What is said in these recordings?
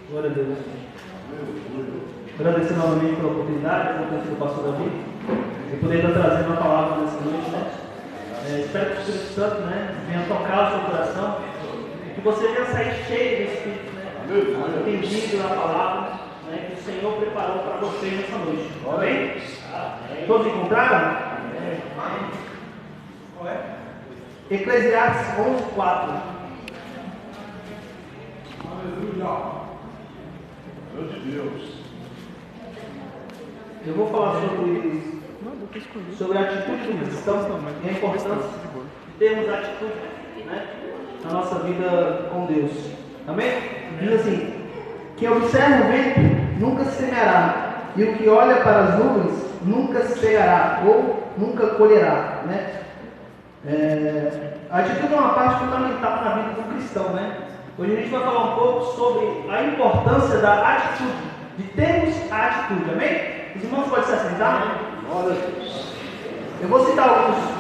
Glória a Deus. Agradecer novamente pela oportunidade, como tem sido o pastor Davi, de poder estar trazendo uma palavra nessa noite, né? Espero que o Espírito Santo, né, venha tocar o seu coração, que você venha sair cheio do Espírito, né? Entendido na palavra, né, que o Senhor preparou para você nessa noite. Amém? Todos encontraram? Qual é? Eclesiastes 11:4. Aleluia. Meu de Deus. Eu vou falar sobre a atitude do cristão e a importância de termos atitude, né, na nossa vida com Deus. Amém? Diz assim: quem observa o vento nunca semeará, e o que olha para as nuvens nunca cegará ou nunca colherá, né? A atitude é uma parte fundamental na vida do cristão, né? Hoje a gente vai falar um pouco sobre a importância da atitude, de termos a atitude, amém? Os irmãos podem se assentar? Eu vou citar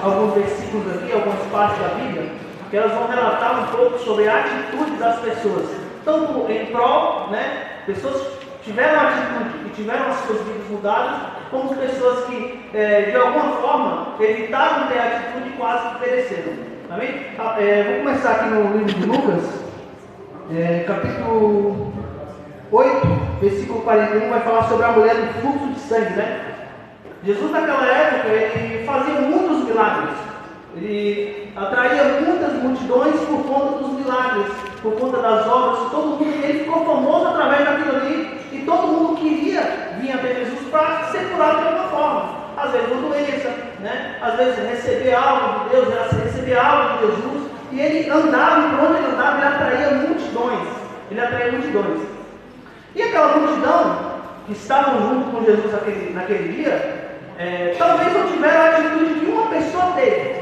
alguns versículos aqui, algumas partes da Bíblia, que elas vão relatar um pouco sobre a atitude das pessoas, tanto em prol, né? Pessoas que tiveram atitude e tiveram as suas vidas mudadas, como pessoas que, de alguma forma, evitaram ter atitude e quase que pereceram. Amém? Vou começar aqui no livro de Lucas, capítulo 8, versículo 41, vai falar sobre a mulher do fluxo de sangue, né? Jesus naquela época, ele fazia muitos milagres, ele atraía muitas multidões por conta dos milagres, por conta das obras, todo mundo, ele ficou famoso através daquilo ali, e todo mundo queria vir até Jesus para ser curado de alguma forma, às vezes uma doença, né? Às vezes receber algo de Deus, receber algo de Jesus, e ele andava, e por onde ele andava, ele atraía multidões, e aquela multidão que estavam junto com Jesus naquele dia, talvez não tiveram a atitude que uma pessoa teve.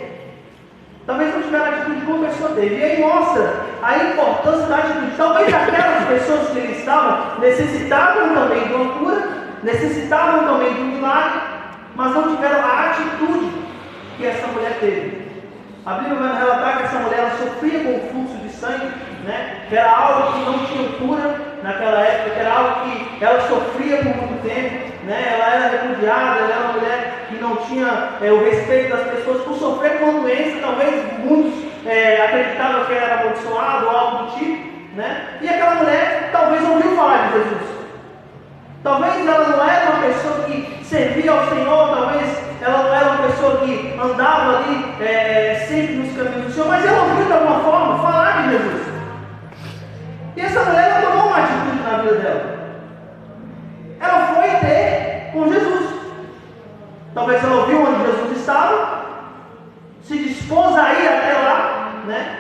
E aí mostra a importância da atitude. Talvez aquelas pessoas que eles estavam necessitavam também de uma cura, necessitavam também de um milagre, mas não tiveram a atitude que essa mulher teve. A Bíblia vai relatar que essa mulher ela sofria com o fluxo de sangue, né? Que era algo que não tinha cura naquela época, que era algo que ela sofria por muito tempo, né? Ela era repudiada, ela era uma mulher que não tinha o respeito das pessoas por sofrer com uma doença. Talvez muitos acreditavam que ela era amaldiçoada ou algo do tipo, né? E aquela mulher talvez ouviu falar de Jesus. Talvez ela não era uma pessoa que servia ao Senhor, talvez ela não era uma pessoa que andava ali sempre nos caminhos do Senhor, mas ela ouviu de alguma forma falar de Jesus. E essa mulher ela tomou uma atitude na vida dela. Ela foi ter com Jesus. Talvez ela ouviu onde Jesus estava, se dispôs a ir até lá, né?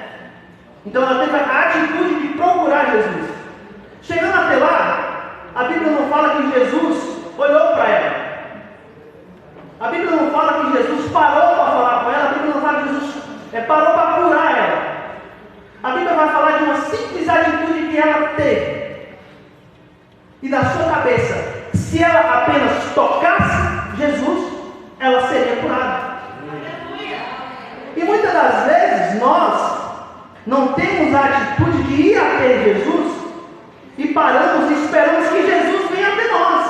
Então ela teve a atitude de procurar Jesus. Chegando até lá, a Bíblia não fala que Jesus olhou para ela. A Bíblia não fala que Jesus parou para falar com ela. A Bíblia não fala que Jesus parou para curar ela. A Bíblia vai falar de uma simples atitude que ela teve. E na sua cabeça, se ela apenas tocasse Jesus, ela seria curada. E muitas das vezes nós não temos a atitude de ir até Jesus e paramos e esperamos que Jesus venha até nós.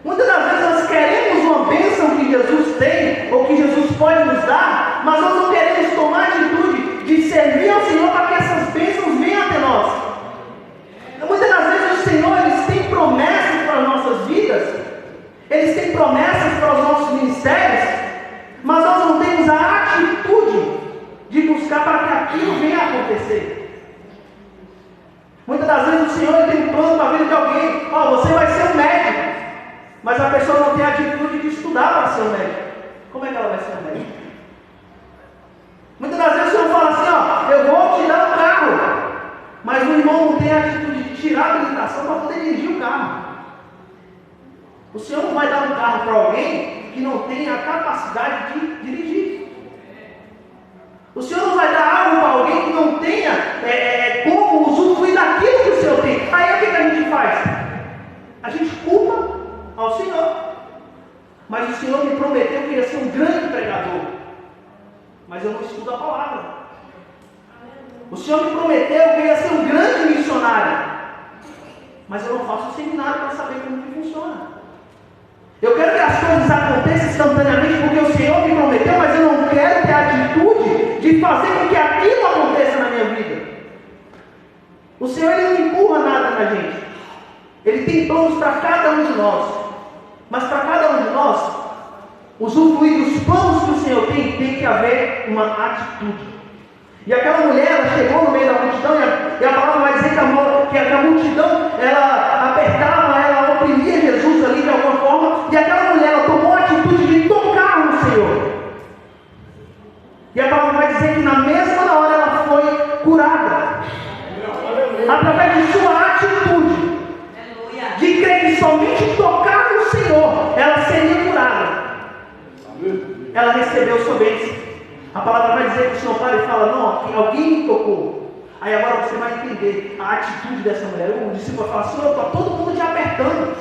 Muitas das vezes nós queremos uma bênção que Jesus tem ou que Jesus pode nos dar, mas nós não queremos tomar a atitude de servir ao Senhor para que essas bênçãos venham até nós. Muitas das vezes o Senhor eles tem promessas para as nossas vidas, eles têm promessas para os nossos ministérios, mas nós não temos a atitude de buscar para que aquilo venha a acontecer. Muitas das vezes o Senhor ele tem um plano para a vida de alguém. Você vai ser um médico, mas a pessoa não tem a atitude de estudar para ser um médico. Como é que ela vai ser um médico? Muitas das vezes o Senhor fala assim, eu vou tirar o carro, mas o irmão não tem a atitude de tirar a habilitação para poder dirigir o carro. O Senhor não vai dar um carro para alguém que não tem a capacidade de dirigir. O Senhor não vai dar algo para alguém que não tenha como usufruir daquilo que o Senhor tem. Aí o que a gente faz? A gente culpa ao Senhor. Mas o Senhor me prometeu que ia ser um grande pregador. Mas eu não estudo a palavra. O Senhor me prometeu que ia ser um grande missionário. mas eu não faço seminário para saber como que funciona. Eu quero que as coisas aconteçam instantaneamente porque o Senhor me prometeu, mas eu não quero ter a atitude de fazer com que aquilo aconteça na minha vida. O Senhor, Ele não empurra nada na gente. Ele tem planos para cada um de nós. Mas para cada um de nós, usufruir dos planos que o Senhor tem que haver uma atitude. E aquela mulher, ela chegou no meio da multidão, e a palavra vai dizer que a multidão, ela apertava, ela oprimia Jesus ali de alguma forma, e aquela mulher, ela tomou a atitude de tocar no Senhor. E a palavra vai dizer que na mesma hora ela foi curada. Através de sua atitude, de crer que somente tocar no Senhor, ela seria curada. Ela recebeu sua bênção. A palavra vai dizer que o Senhor para e fala, não, alguém me tocou. Aí agora você vai entender a atitude dessa mulher. O discípulo fala, Senhor, está todo mundo te apertando.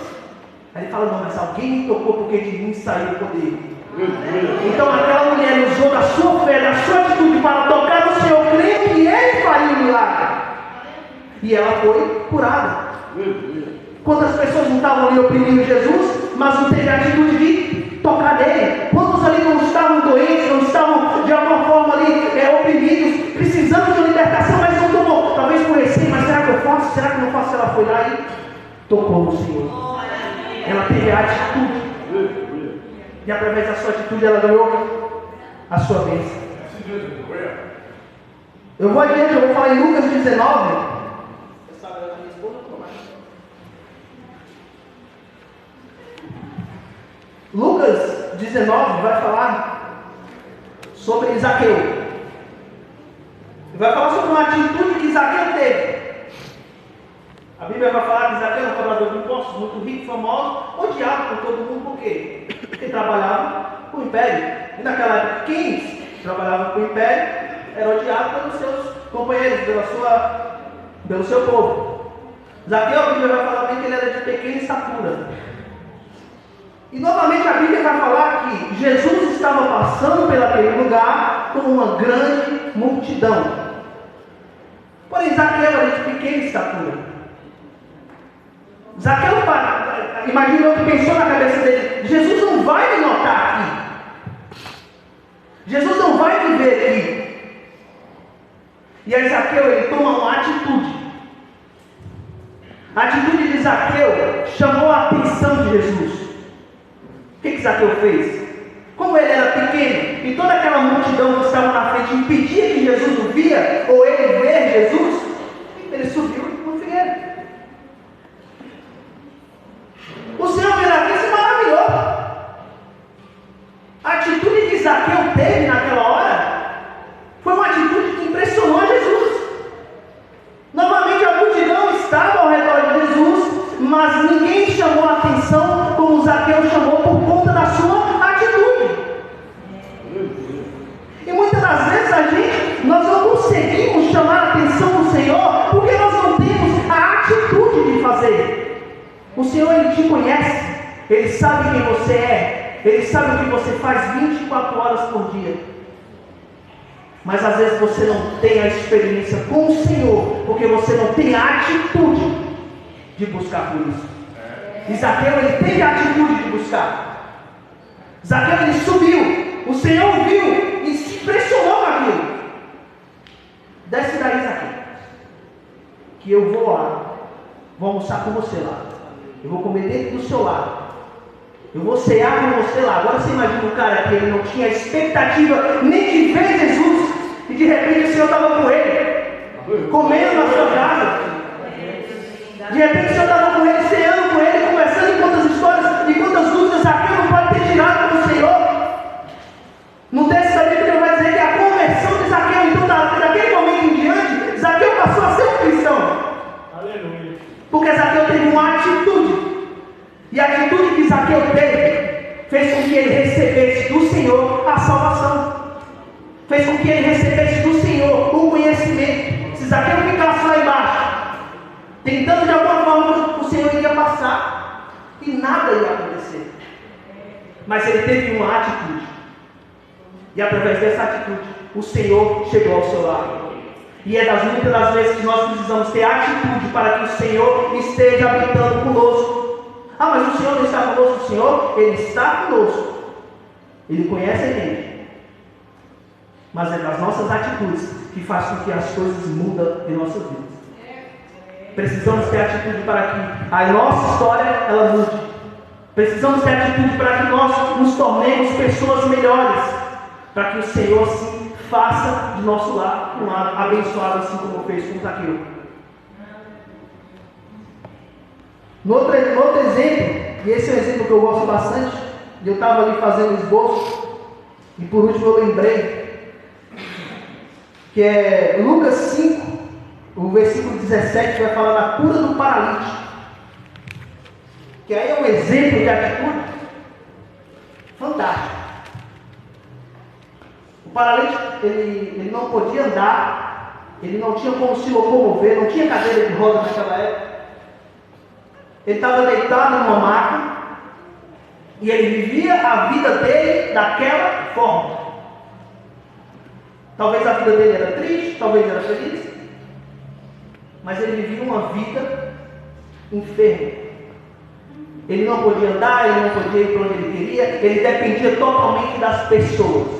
Aí ele fala, não, mas alguém me tocou porque de mim saiu o poder. Então aquela mulher usou da sua fé, da sua atitude para tocar no Senhor, crendo que Ele faria um milagre. E ela foi curada. Quantas pessoas não estavam ali oprimindo Jesus, mas não teve a atitude de tocar nele? Quantos ali não estavam doentes, não estavam de alguma forma ali oprimidos, precisando de uma libertação, mas não tomou? Talvez por receio, mas será que eu faço? Será que não faço? Ela foi lá e tocou no Senhor. Ela teve a atitude. E através da sua atitude ela ganhou a sua bênção. Eu vou adiante, eu vou falar em Lucas 19. Lucas 19 vai falar sobre Zaqueu. Vai falar sobre uma atitude que Zaqueu teve. A Bíblia vai falar que Zaqueu era um cobrador de impostos, muito rico, famoso, odiado por todo mundo, por quê? Porque trabalhava com o império. E naquela época, quem trabalhava com o império era odiado pelos seus companheiros, pelo seu povo. Zaqueu, a Bíblia vai falar bem que ele era de pequena estatura. E novamente a Bíblia vai falar que Jesus estava passando pelaquele lugar com uma grande multidão. Porém, Zaqueu era de pequena estatura. Zaqueu, imaginou que pensou na cabeça dele, Jesus não vai me notar aqui. Jesus não vai me ver aqui. E aí Zaqueu, ele toma uma atitude. A atitude de Zaqueu chamou a atenção de Jesus. O que Zaqueu fez? Como ele era pequeno e toda aquela multidão que estava na frente impedia que Jesus o via, ou ele ver Jesus, ele subiu no figueiro. O Senhor veio aqui e se maravilhou. A atitude que Zaqueu teve naquela hora foi uma atitude que impressionou Jesus. Novamente a multidão estava ao redor de Jesus, mas ninguém chamou a atenção como Zaqueu chamou por conta da sua atitude. E muitas das vezes nós não conseguimos chamar a atenção do Senhor porque nós não temos a atitude de fazer. O Senhor, Ele te conhece, Ele sabe quem você é, Ele sabe o que você faz 24 horas por dia. Mas às vezes você não tem a experiência com o Senhor, porque você não tem a atitude de buscar por isso. E Zaqueu, ele teve a atitude de buscar. Zaqueu, ele subiu, o Senhor viu e se impressionou com aquilo. Desce daí, Zaqueu, que eu vou lá, vou almoçar com você lá. Eu vou comer dentro do seu lado. Eu vou cear com você lá. Agora você imagina o cara que ele não tinha expectativa nem de ver Jesus. E de repente o Senhor estava com ele, comendo na sua casa. De repente o Senhor estava com ele, ceando com ele, conversando em quantas histórias, e quantas dúvidas Zaqueu não pode ter tirado com o Senhor. No texto da Bíblia vai dizer que a conversão de Zaqueu, então daquele momento em diante, Zaqueu passou a ser um cristão. Aleluia. Porque Zaqueu teve uma atitude. E a atitude que Zaqueu teve fez com que ele recebesse do Senhor a salvação. Fez com que ele recebesse do Senhor o conhecimento. Se Zaqueu ficasse lá embaixo, tentando de alguma forma, o Senhor iria passar e nada ia acontecer. Mas ele teve uma atitude. E através dessa atitude, o Senhor chegou ao seu lado. E é muitas das vezes que nós precisamos ter atitude para que o Senhor esteja habitando conosco. Ah, mas o Senhor não está conosco. O Senhor, Ele está conosco. Ele conhece a gente. Mas é das nossas atitudes que faz com que as coisas mudem em nossas vidas. Precisamos ter atitude para que a nossa história ela mude. Precisamos ter atitude para que nós nos tornemos pessoas melhores. Para que o Senhor se faça de nosso lar um lar abençoado, assim como fez com Zaqueu. No outro exemplo, e esse é um exemplo que eu gosto bastante, eu estava ali fazendo o esboço, e por último eu lembrei, que é Lucas 5, o versículo 17, que vai falar da cura do paralítico. Que aí é um exemplo de atitude fantástico. O paralítico, ele não podia andar, ele não tinha como se locomover, não tinha cadeira de roda naquela época. Ele estava deitado numa maca e ele vivia a vida dele daquela forma. Talvez a vida dele era triste, talvez era feliz, mas ele vivia uma vida enferma. Ele não podia andar, ele não podia ir para onde ele queria, ele dependia totalmente das pessoas.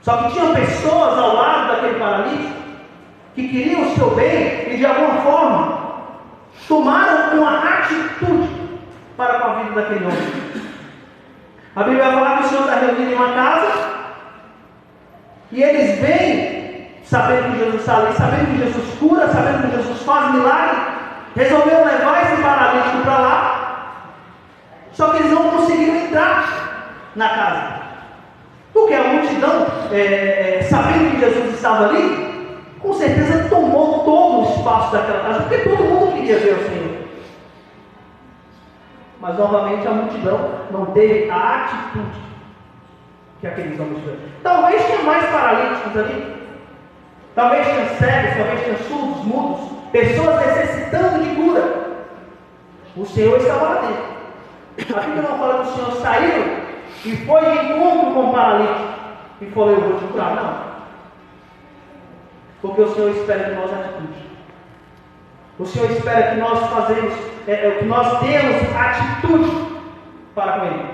Só que tinha pessoas ao lado daquele paralítico que queriam o seu bem e de alguma forma tomaram uma atitude para com a vida daquele homem. A Bíblia vai falar que o Senhor está reunido em uma casa e eles vêm, sabendo que Jesus está ali, sabendo que Jesus cura, sabendo que Jesus faz milagre, resolveram levar esse paralítico para lá, só que eles não conseguiram entrar na casa, porque a multidão, sabendo que Jesus estava ali, com certeza tomou todo o espaço daquela casa, porque todo mundo queria ver o Senhor. Mas novamente a multidão não teve a atitude que aqueles homens tiveram. Talvez tinha mais paralíticos ali, talvez tinha cegos, talvez tinha surdos, mudos, pessoas necessitando de cura. O Senhor estava lá dentro. A Bíblia não fala que o Senhor saiu e foi de encontro com o paralítico e falou: eu vou te curar. Não. Porque o Senhor espera de nós atitude. O Senhor espera que nós que nós temos atitude para com Ele.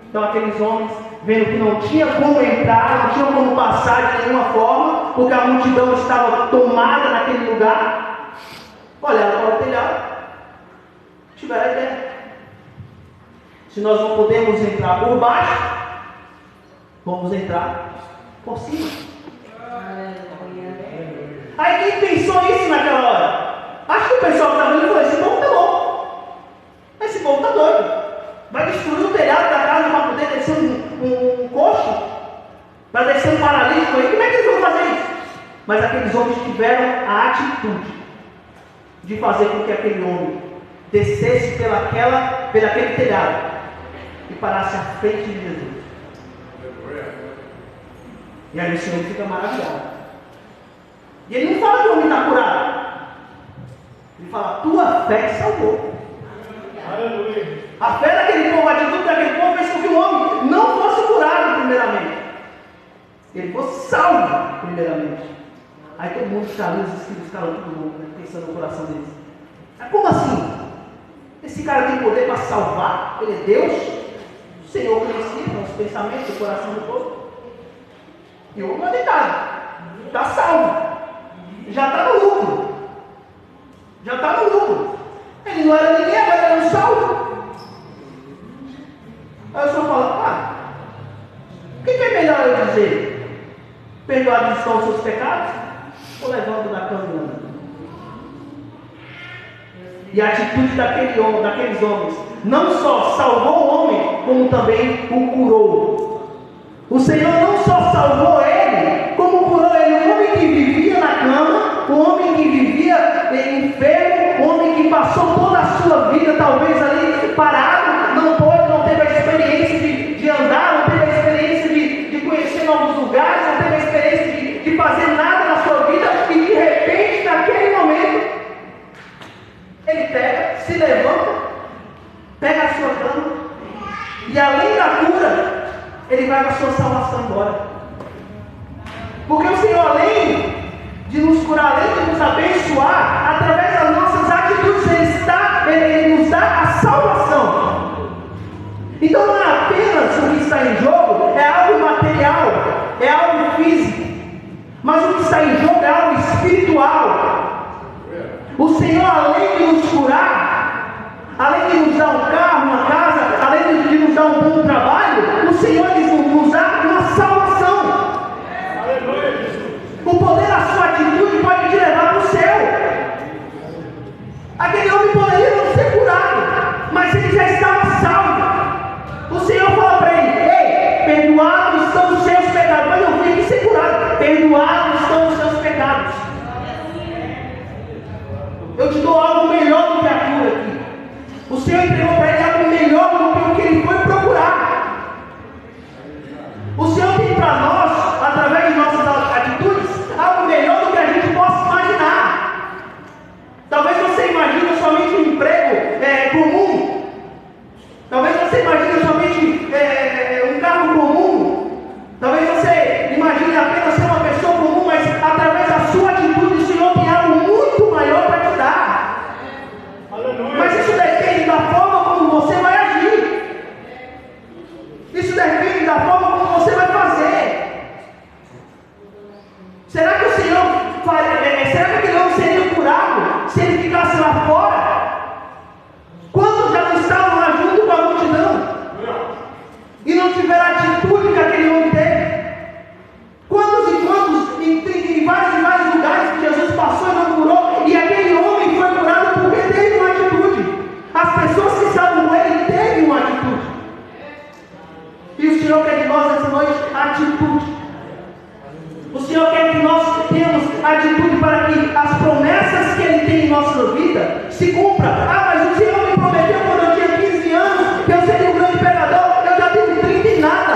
Então aqueles homens, vendo que não tinha como entrar, não tinha como passar de nenhuma forma, porque a multidão estava tomada naquele lugar, olharam para o telhado, tiveram a ideia: se nós não podemos entrar por baixo, vamos entrar por cima. Aí quem pensou isso naquela hora? Acho que o pessoal que estava ali falou: esse povo está louco, esse povo está doido, vai destruir o telhado da casa para poder descer um coxo, para descer um paralítico aí, como é que eles vão fazer isso? Mas aqueles homens tiveram a atitude de fazer com que aquele homem descesse pelaquele telhado e parasse à frente de Jesus. E aí o Senhor fica maravilhado. E ele não fala que o homem está curado. Ele fala: tua fé te salvou. Aleluia. A fé daquele povo, a atitude daquele povo fez com que o homem não fosse curado primeiramente. Ele fosse salvo primeiramente. Aí todo mundo está ali, os espíritos ficaram tudo louco, né, pensando no coração deles. Mas como assim? Esse cara tem poder para salvar? Ele é Deus? O Senhor conhecia os pensamentos, o coração do povo. E o homem não é deitado. Está salvo. Já está no lucro. Já está no lucro. Ele não era ninguém, mas era um salvo. Aí o Senhor fala: o que é melhor eu dizer? Perdoados estão os seus pecados? Ou levando da cama e anda? E a atitude daqueles homens não só salvou o homem, como também o curou. O Senhor não só salvou ele, como curou ele. O homem que vivia na cama, o homem que vivia enfermo, o homem que passou toda a sua vida talvez ali parado, não teve a experiência de andar, não teve a experiência de conhecer novos lugares, não teve a experiência de fazer nada na sua vida, e de repente, naquele momento, ele pega, se levanta, pega a sua cama, e além da cura, ele vai com a sua salvação embora. Porque o Senhor, além de nos curar, além de nos abençoar, através das nossas atitudes, Ele nos dá a salvação. Então não é apenas o que está em jogo, é algo material, é algo físico, mas o que está em jogo é algo espiritual. O Senhor, além de nos curar, além de nos dar um carro, uma casa, além de nos dar um bom trabalho, o Senhor nos dá uma salvação. O poder da sua atitude pode te levar para o céu. Aquele homem poderia não ser curado, mas ele já estava salvo. O Senhor fala para ele: ei, perdoados estão os seus pecados. Mas eu vim aqui ser curado. Perdoados estão os seus pecados. Eu te dou algo melhor do que a cura aqui. O Senhor entregou para ele algo melhor do que o que ele foi procurar. O Senhor tem para nós, através de nossas atitudes, algo melhor do que a gente possa imaginar. Talvez você imagine somente um emprego comum. Talvez você imagine somente um carro comum. Talvez você imagine apenas ser uma pessoa comum, mas através da sua atitude o Senhor tem algo muito maior para te dar. Aleluia. Mas isso depende da forma como você vai agir. Isso depende da forma como você vai fazer. Será que o Senhor será que aquele homem seria curado se ele ficasse lá fora? Quantos já não estavam lá junto com a multidão e não tiveram a atitude que aquele homem teve? Quantos e quantos em vários lugares que Jesus passou e não curou, e aquele homem foi curado porque teve uma atitude? As pessoas que estavam com ele teve uma atitude. E o Senhor quer de nós essa noite atitude. O Senhor quer que nós tenhamos atitude para que as promessas que Ele tem em nossa vida se cumpram. Ah, mas o Senhor me prometeu quando eu tinha 15 anos que eu seria um grande pregador, eu já tenho 30 e nada.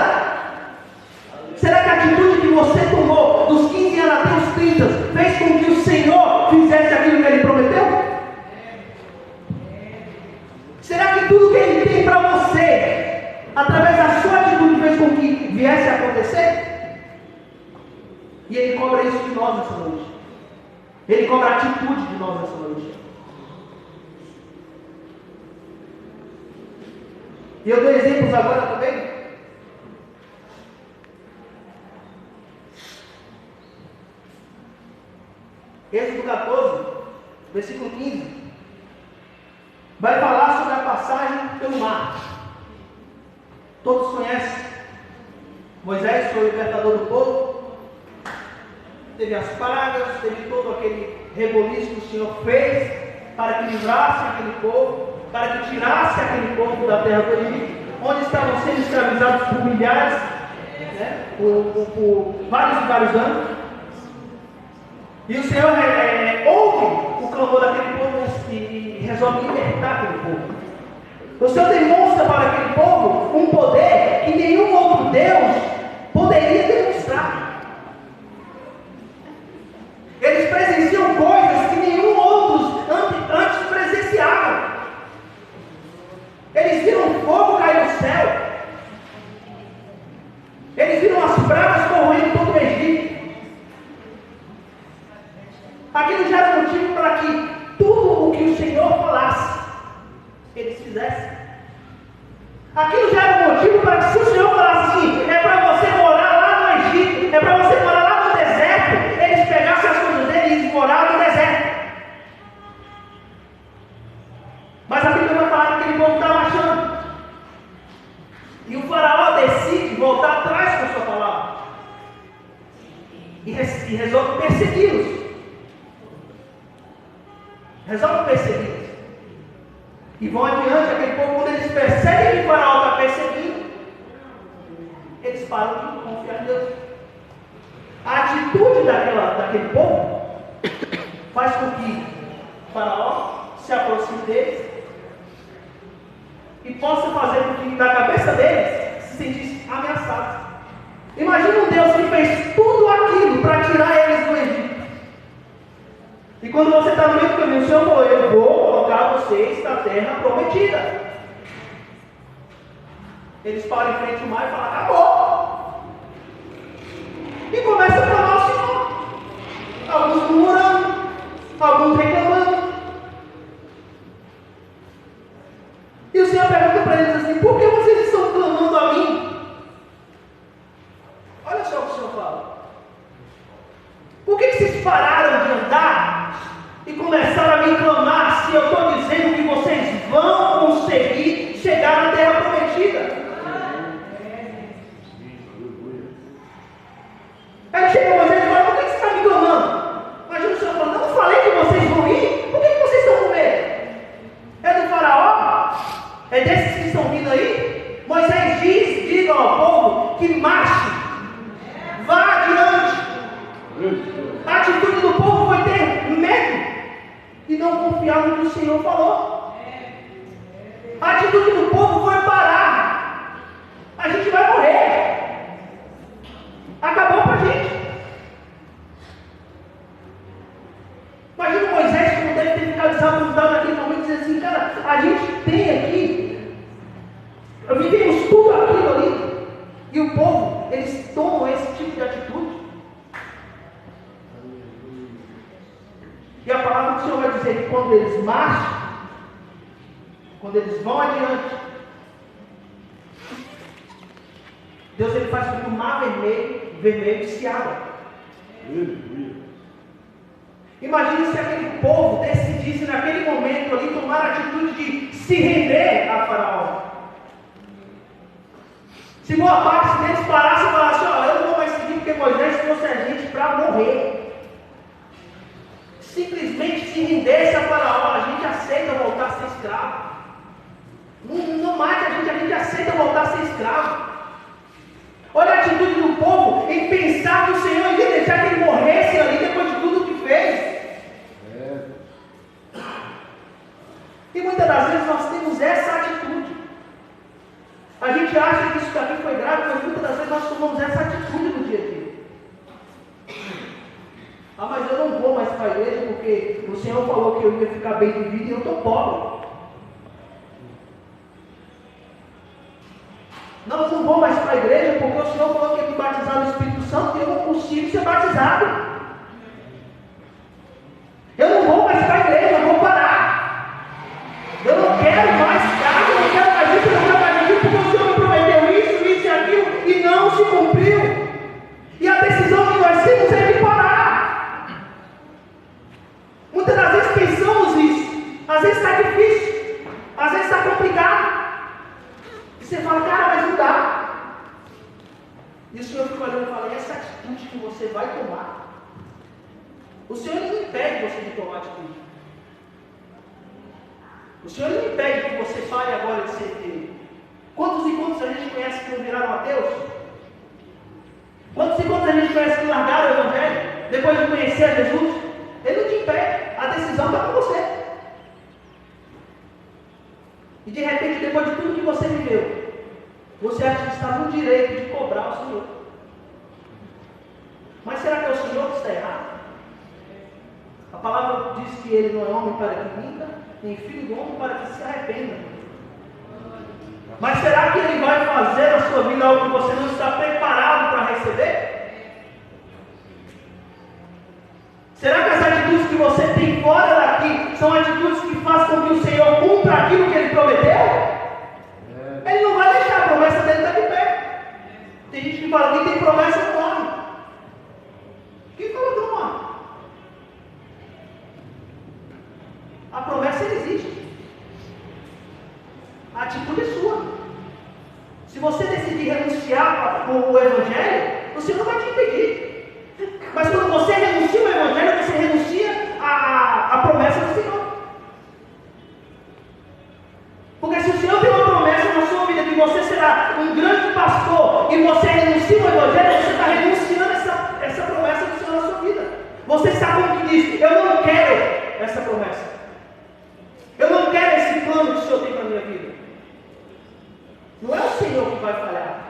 Será que a atitude que você tomou dos 15 anos até os 30 fez com que o Senhor fizesse aquilo que Ele prometeu? Será que tudo que Ele tem para você, através da sua atitude, fez com que viesse a acontecer? E Ele cobra isso de nós essa noite. Ele cobra a atitude de nós essa noite. E eu dou exemplos agora também. Êxodo 14, versículo 15. Vai falar sobre a passagem pelo mar. Todos conhecem. Moisés foi o libertador do povo. Teve as pragas, teve todo aquele reboliço que o Senhor fez para que livrasse aquele povo, para que tirasse aquele povo da terra do Egito, onde estavam sendo escravizados por milhares, por vários anos. E o Senhor ouve o clamor daquele povo e resolve libertar aquele povo. O Senhor demonstra para aquele povo um poder que nenhum outro Deus poderia demonstrar. Eles presenciam coisas que nenhum outro antes presenciava. Eles viram fogo cair do céu. Eles viram as pragas corroendo todo o Egito. Aquilo já era motivo para que tudo o que o Senhor falasse, eles fizessem. Aquilo já era motivo para que, se o Senhor falasse assim, é para você morar lá no Egito, é para você morar lá no deserto, eles pegassem as coisas deles e moraram no deserto. Mas a Bíblia vai falar que aquele povo estava marchando. E o faraó decide voltar atrás com a sua palavra. E resolve persegui-los. E vão adiante, aquele povo, quando eles percebem que o faraó está perseguindo, eles param de confiar em Deus. A atitude daquele povo faz com que o faraó se aproxime deles e possa fazer com que, na cabeça deles, se sentissem ameaçados. Imagina um Deus que fez tudo aquilo para tirar eles do Egito. E quando você está no meio do caminho, o Senhor falou: eu vou colocar vocês na terra prometida. Eles param em frente ao mar e falam: acabou. E começa a falar o alguns reclamando. E o Senhor pergunta para eles assim: por que vocês estão clamando a mim? Olha só o que o Senhor fala. Por que vocês pararam de andar e começaram a me clamar se eu estou dizendo que vocês vão conseguir chegar na terra prometida? Aí chega Moisés e fala: por que você está me clamando? Imagina o Senhor falando: não falei que vocês vão ir? Por que vocês estão com medo? É do faraó? É desses que estão vindo aí? Moisés diga ao povo que marche, vá adiante. A atitude do povo foi ter medo e não confiar no que o Senhor falou. A atitude do povo foi parar. A gente vai morrer. Acabou pra gente. Imagina Moisés como deve ter ficado desapontado naquele momento, dizendo assim: cara, a gente tem aqui, vivemos tudo aquilo ali, e o povo, eles tomam esse tipo de atitude. E a palavra do Senhor vai dizer que quando eles marcham, quando eles vão adiante, Deus ele faz com que o mar vermelho se abra. Imagine se aquele povo decidisse naquele momento ali tomar a atitude de se render a Faraó. Se boa parte deles parasse e falasse: ó, eu não vou mais seguir porque Moisés trouxe a gente para morrer. Simplesmente se rendesse a Faraó, a gente aceita voltar a ser escravo. Não mate a gente aceita voltar a ser escravo. Olha a atitude do povo em pensar que o Senhor ia deixar que ele morresse ali depois de tudo que fez. E muitas das vezes nós temos essa atitude. A gente acha que isso daqui foi grave, mas muitas das vezes nós tomamos essa atitude no dia a dia. Ah, mas eu não vou mais para a igreja porque o Senhor falou que eu ia ficar bem de vida e eu estou pobre. Não, eu não vou mais para a igreja porque o Senhor falou que ia me batizar no Espírito Santo e eu não consigo ser batizado. Eu não vou mais para a igreja, eu vou parar. Eu não quero mais cargo, eu não quero mais isso, eu não quero mais isso, porque o Senhor me prometeu isso, isso e aquilo e não se cumpriu. E a decisão que nós temos é de parar. Muitas das vezes pensamos isso. Às vezes está difícil, às vezes está complicado. E você fala: cara, mas não dá. E o Senhor fica olhando e fala: e essa atitude que você vai tomar? O Senhor não impede você de tomar atitude. O Senhor não impede que você pare agora de ser filho. Quantos e quantos a gente conhece que não viraram ateus? Quantos e quantos a gente conhece que largaram o Evangelho depois de conhecer a Jesus? Ele não te impede, a decisão está com você. E de repente, depois de tudo que você viveu, você acha que está no direito de cobrar o Senhor. Mas será que é o Senhor que está errado? A palavra diz que ele não é homem para que minta, nem filho do homem para que se arrependa. Mas será que ele vai fazer na sua vida algo que você não está preparado para receber? Será que as atitudes que você tem fora daqui são atitudes que fazem com que o Senhor cumpra aquilo que ele prometeu? Ele não vai deixar, a promessa dele está de pé. Tem gente que fala: quem tem promessa morre. Quem falou que não morre? A promessa existe. A atitude é sua. Se você decidir renunciar ao Evangelho, o Senhor não vai te impedir. Mas quando você renuncia ao Evangelho, você renuncia à promessa do Senhor. Porque se o Senhor tem uma promessa na sua vida que você será um grande pastor e você renuncia ao Evangelho, você está renunciando essa promessa do Senhor na sua vida. Você está como que diz: eu não quero essa promessa. Eu não quero esse plano que o Senhor tem para a minha vida. Não é o Senhor que vai falhar.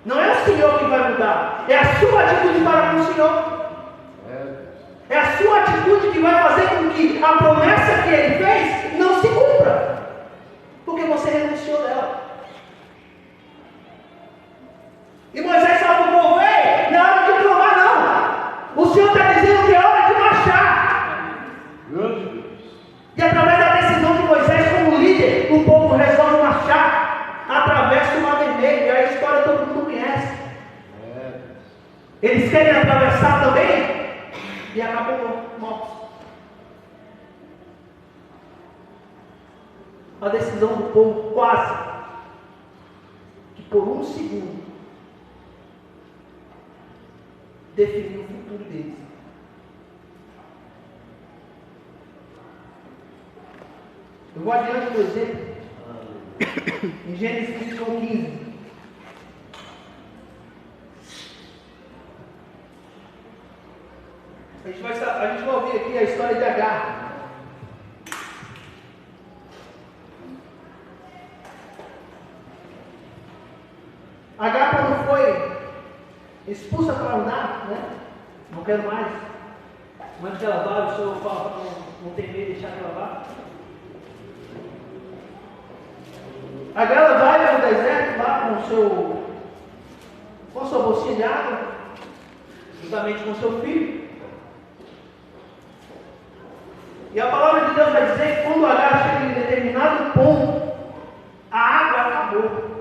Não é o Senhor que vai mudar. É a sua atitude para com o Senhor. É a sua atitude que vai fazer com que a promessa que Ele fez não se cumpra. Porque você renunciou dela. E Moisés fala para o povo: ei, não é hora de clamar não. O Senhor está dizendo que é hora de marchar. acabou mortos. A decisão do povo quase que por um segundo definiu o futuro deles. Eu vou adiante do exemplo em Gênesis 15. A gente vai ouvir aqui a história de Agar. Agar, quando foi expulsa para andar, né? Não quero mais. Mas que ela vá, o Senhor fala para não ter medo de deixar que ela vá. Agar, ela vai para o deserto lá com sua bolsinha de água, juntamente com seu filho. E a palavra de Deus vai dizer que quando Agar chega em determinado ponto, a água acabou.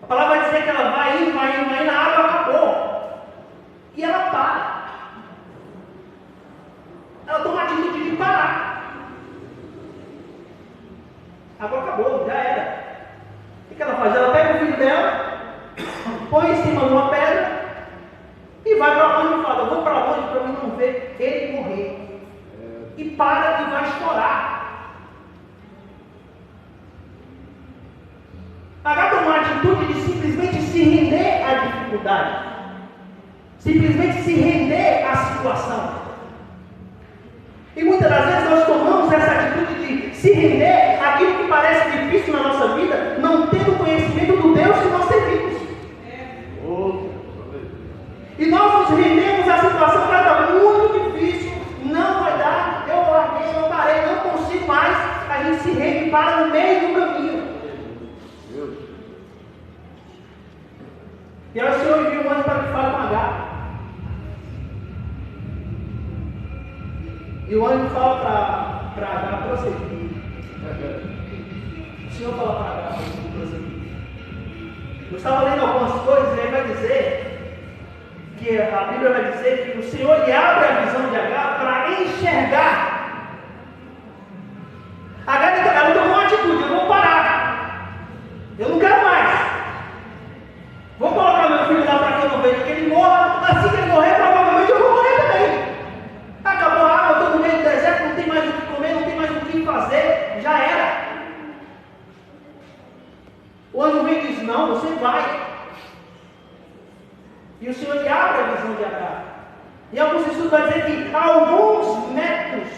A palavra vai dizer que ela vai indo, a água acabou. E ela para. Ela toma a atitude de parar. A água acabou, já era. O que ela faz? Ela pega o filho dela, põe em cima de uma pedra e vai para longe e fala: eu vou para longe para mim não ver ele morrer. E para e vai chorar. Agar tomou a atitude de simplesmente se render à dificuldade, simplesmente se render à situação. E muitas das vezes nós tomamos essa atitude de se render àquilo que parece difícil na nossa vida, não tendo conhecimento do Deus que nós servimos. E nós nos rendemos à situação que está muito difícil, não vai dar, eu larguei, eu parei, não consigo mais. A gente se rende e para no meio do caminho. E aí o Senhor envia um anjo para que fale com Agar. E o anjo fala para Agar prosseguir. O Senhor fala para Agar prosseguir. Eu estava lendo algumas coisas e aí vai dizer que a Bíblia vai dizer que o Senhor lhe abre a visão de Agar para enxergar. Agar tomou uma atitude: eu vou parar. Eu não quero mais. Vou colocar meu filho lá para que eu não veja que ele morra. Assim que ele morrer, provavelmente eu vou morrer também. Acabou a água, eu estou no meio do deserto, não tem mais o que comer, não tem mais o que fazer. Já era. O anjo vem e diz: não, você vai. E o Senhor lhe abre a visão de Agar. E alguns estudos vão dizer que a alguns metros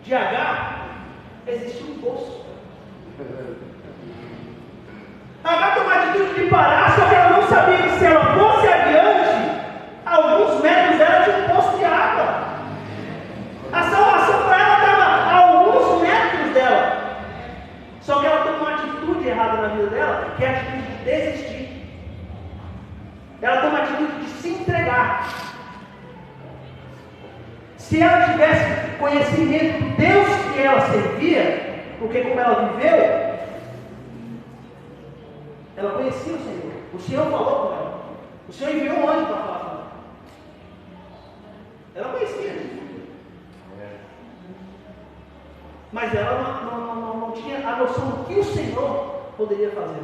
de Agar existe um poço. Agar tomou a atitude de parar, só que ela não sabia que se ela fosse adiante, alguns metros dela tinha um poço de água. A salvação para ela estava a alguns metros dela. Só que ela tomou uma atitude errada na vida dela, que é a atitude de desistir. Ela toma a atitude de se entregar. Se ela tivesse conhecimento do Deus que ela servia, porque como ela viveu, ela conhecia o Senhor. O Senhor falou com ela. O Senhor enviou um anjo para falar com ela. Ela conhecia. Mas ela não tinha a noção do que o Senhor poderia fazer.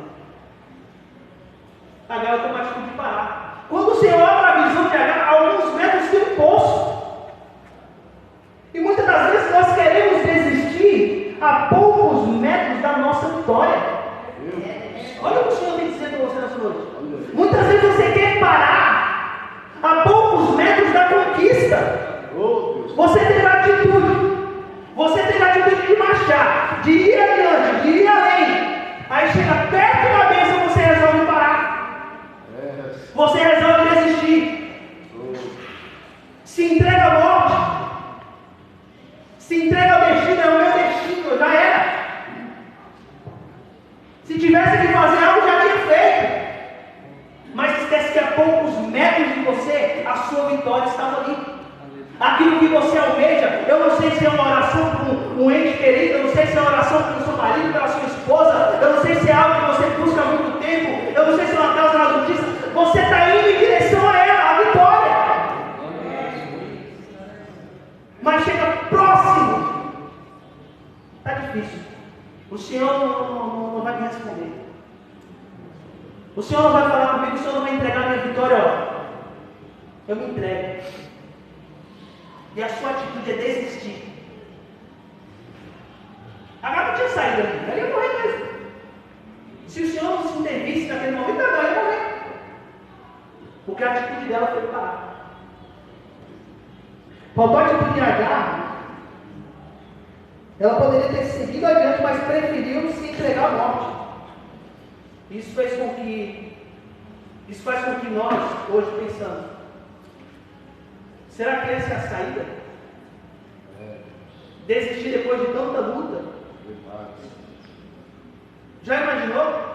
Agar tomou a atitude de parar. Quando o Senhor abre a visão de Agar, a alguns metros tem um poço. E muitas das vezes nós queremos desistir a poucos metros da nossa vitória. Olha o que o Senhor tem dizendo para você nessa noite. Muitas vezes você quer parar a poucos metros da conquista. Você teve a atitude. Você teve a atitude de marchar, de ir adiante, de ir além. Aí chega perto da bênção, você resolve parar. Você resolve desistir. Se entrega à morte. Se entrega ao destino, é o meu destino, já era. Se tivesse que fazer algo, já tinha feito. Mas esquece que a poucos metros de você, a sua vitória estava ali. Aquilo que você almeja, eu não sei se é uma oração com um ente querido, eu não sei se é uma oração pelo seu marido, pela sua esposa, eu não sei se é algo que você busca há muito tempo, eu não sei se é uma causa na justiça. Você está indo em direção a ela. O Senhor não vai falar comigo, o Senhor não vai entregar a minha vitória, ó. Eu me entrego. E a sua atitude é desistir. Agar não tinha saído ali, ela ia morrer mesmo. Se o Senhor não se intervisse naquele momento, ela ia morrer. Porque a atitude dela foi parar. Faltou a atitude de Agar. Ela poderia ter seguido adiante, mas preferiu se entregar à morte. Isso faz com que nós, hoje, pensamos: será que essa é a saída? Desistir depois de tanta luta? Já imaginou?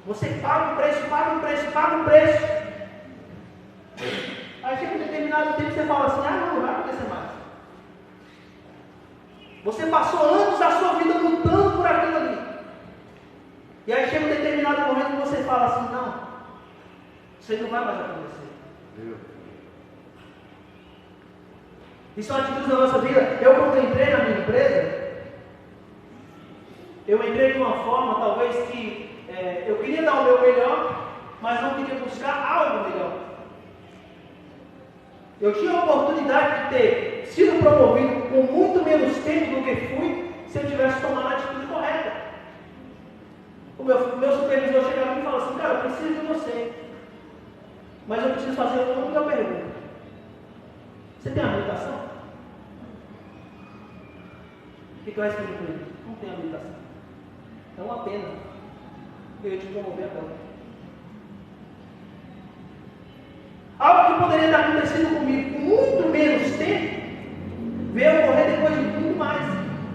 Você paga um preço, paga um preço, paga um preço. Aí chega um determinado tempo e você fala assim: não vai acontecer mais. Você passou anos da sua vida lutando por aquilo ali. E aí chega um determinado momento que você fala assim: não, isso aí não vai mais acontecer. Isso é uma atitude da nossa vida. Eu, quando entrei na minha empresa, eu entrei de uma forma, talvez, que eu queria dar o meu melhor, mas não queria buscar algo melhor. Eu tinha a oportunidade de ter sido promovido com muito menos tempo do que fui, se eu tivesse tomado a atitude correta. O meu supervisor chegava e me falava assim: cara, eu preciso de você, mas eu preciso fazer uma única pergunta. Você tem habilitação? O que eu respondi para ele? Não tenho habilitação. É uma pena. Eu ia te promover agora. Algo que poderia ter acontecido comigo com muito menos tempo, veio ocorrer depois de muito mais.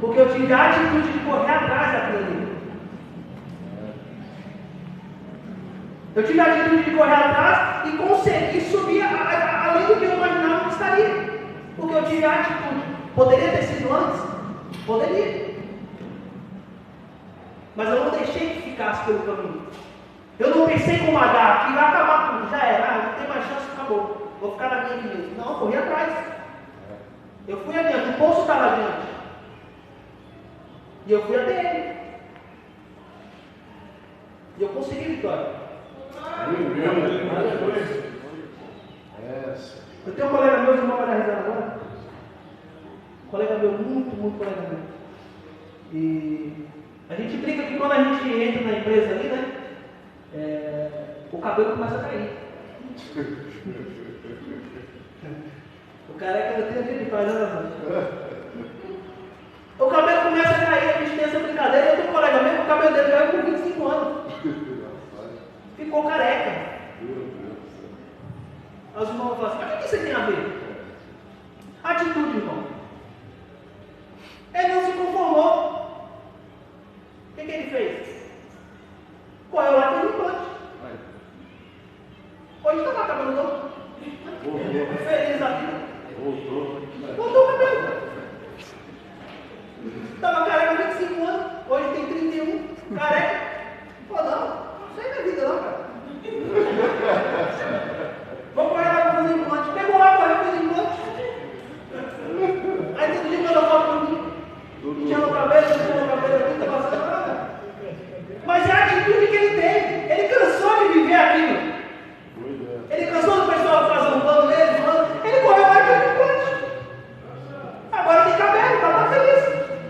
Porque eu tive a atitude de correr atrás daquilo ali. Eu tive a atitude de correr atrás e consegui subir além do que eu imaginava que estaria. Porque eu tive a atitude. Poderia ter sido antes? Poderia. Mas eu não deixei que ficasse pelo caminho. Eu não pensei como Agar, que vai acabar tudo, já era, não tem mais chance, acabou. Vou ficar na minha aqui mesmo. Não, eu corri atrás. Eu fui adiante, o poço estava adiante. E eu fui até ele. E eu consegui vitória. Eu tenho um colega meu, irmão vai dar risada agora. Um colega meu, muito colega meu. E a gente brinca que quando a gente entra na empresa ali, né? O cabelo começa a cair. O careca não tem o que faz, né? O cabelo começa a cair, a gente tem essa brincadeira. Eu tenho um colega meu, o cabelo dele caiu com 25 anos. Ficou careca. Aí os irmãos falam assim: mas o que isso tem a ver? Atitude, irmão. Ele não se conformou. O que ele fez? Correu lá e fez um implante. Hoje está lá cabelo novo. Feliz da vida. Voltou o cabelo. Estava careca há 25 anos. Hoje tem 31. Careca. Pô, não. Isso aí não é vida, não, cara. Vou correr lá para fazer implante. Pegou lá, correu, fez implante. Aí todo dia mandou foto para mim. Tinha no cabelo, aqui, tá passando nada. Mas é a atitude que ele teve. Ele cansou de viver aquilo. Ele cansou do pessoal fazer um plano nele, ele correu lá e fez implante. Agora tem cabelo, tá feliz.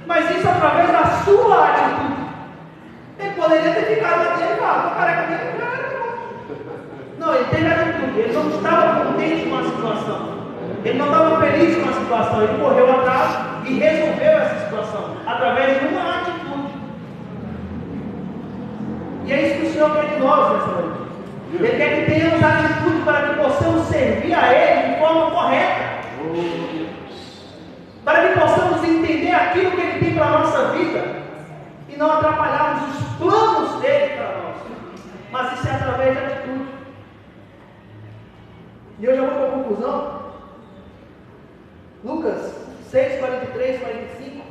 Mas isso através da sua atitude. Ele poderia ter ficado lá dentro e falado: tô careca dentro, não, ele teve atitude. Ele não estava contente com a situação. Ele não estava feliz com a situação. Ele correu atrás e resolveu essa situação através de uma atitude. E é isso que o Senhor quer de nós nessa noite. Ele quer que tenhamos atitude para que possamos servir a Ele de forma correta. Para que possamos entender aquilo que Ele tem para a nossa vida e não atrapalharmos os planos dele para nós. Mas isso é através de atitude. E eu já vou para a conclusão. Lucas 6, 43, 45.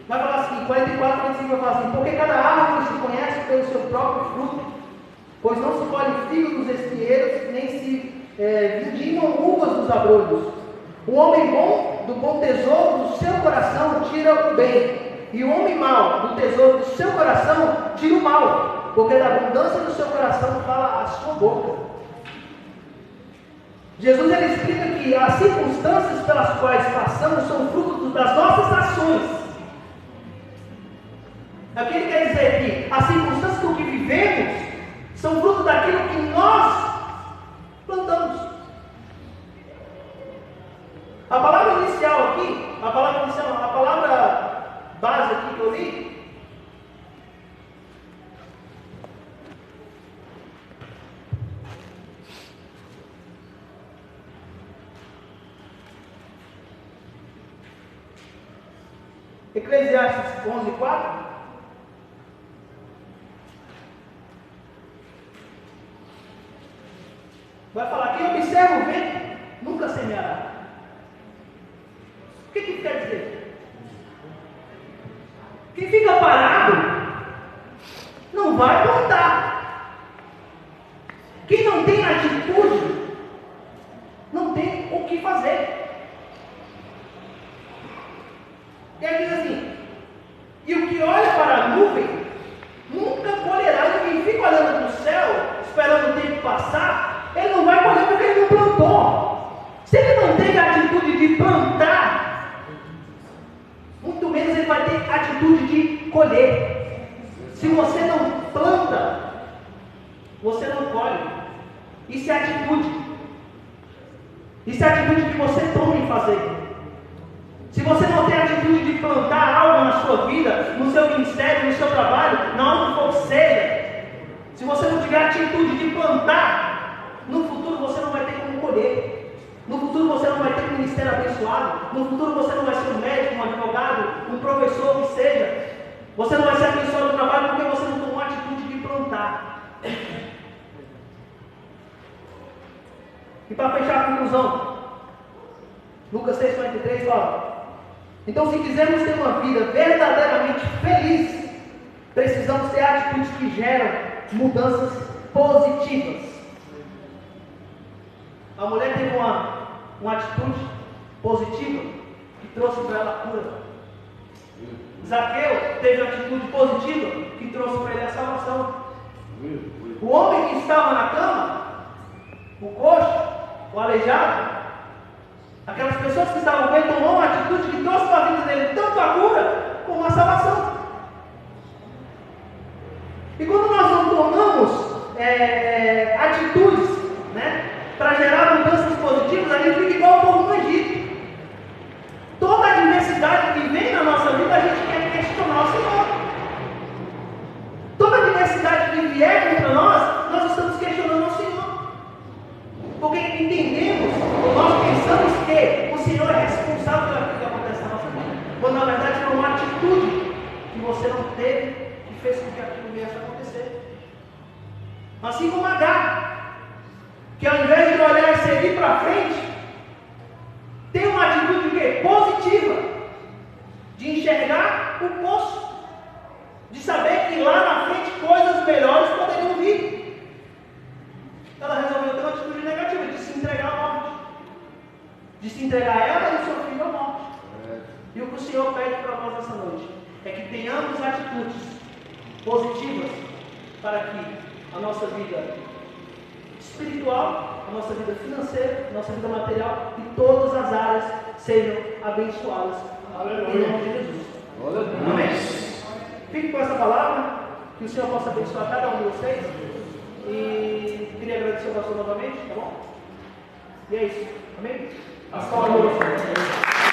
Vai falar assim, 44, 45 vai falar assim: porque cada árvore se conhece pelo seu próprio fruto, pois não se colhe figo dos espinheiros, nem se vindimam uvas dos abrolhos. O homem bom do bom tesouro do seu coração tira o bem, e o homem mau do tesouro do seu coração tira o mal, porque da abundância do seu coração fala a sua boca. Jesus ele explica que as circunstâncias pelas quais passamos são fruto das nossas ações. O que ele quer dizer? Que as circunstâncias do que vivemos são fruto daquilo que nós plantamos. A palavra inicial aqui, a palavra base aqui que eu li, Eclesiastes 11:4. Vai falar: quem observa o vento nunca semeará. O que quer dizer? Quem fica parado não vai plantar. Quem não tem atitude não tem o que fazer. E aí diz assim: e o que olha para a nuvem nunca colherá. E quem fica olhando para o céu, esperando o tempo passar, ele não vai colher porque ele não plantou. Se ele não teve a atitude de plantar, muito menos ele vai ter atitude de colher. Se você não planta, você não colhe. Isso é atitude. Isso é a atitude que você toma em fazer. Se você não tem a atitude de plantar algo na sua vida, no seu ministério, no seu trabalho, na hora que for que seja, se você não tiver a atitude de plantar, no futuro você não vai ter como colher. No futuro você não vai ter um ministério abençoado. No futuro você não vai ser um médico, um advogado, um professor, o que seja. Você não vai ser abençoado no trabalho porque você não tomou a atitude de plantar. E para fechar a conclusão, Lucas 6,43 fala: então, se quisermos ter uma vida verdadeiramente feliz, precisamos ter atitudes que geram mudanças positivas. A mulher teve uma atitude positiva que trouxe para ela a cura. Zaqueu teve uma atitude positiva que trouxe para ele a salvação. O homem que estava na cama, o coxo, o aleijado, aquelas pessoas que estavam com ele, tomou uma atitude que trouxe para a vida dele tanto a cura como a salvação. E quando nós não tomamos atitudes, para gerar mudanças positivas, a gente fica igual o povo no Egito. Toda a diversidade que vem na nossa vida, a gente quer questionar o Senhor. Toda a diversidade que vier contra nós estamos questionando o Senhor. Porque entendemos, ou nós pensamos que o Senhor é responsável pelo que acontece na nossa vida. Quando na verdade é uma atitude que você não teve, que fez com que aquilo viesse a acontecer. Assim como Agar, que ao invés de olhar e seguir para frente, tem uma atitude de quê? Positiva, de enxergar o poço, de saber que lá na frente coisas melhores poderiam vir. Ela resolveu ter uma atitude negativa, de se entregar à morte, de se entregar a ela e o seu filho à morte. E o que o Senhor pede para nós essa noite é que tenhamos atitudes positivas para que a nossa vida espiritual, a nossa vida financeira, a nossa vida material e todas as áreas sejam abençoadas. Aleluia. Em nome de Jesus. Aleluia. Amém. Fique com essa palavra, que o Senhor possa abençoar cada um de vocês. E queria agradecer ao pastor novamente, tá bom? E é isso. Amém? As palavras.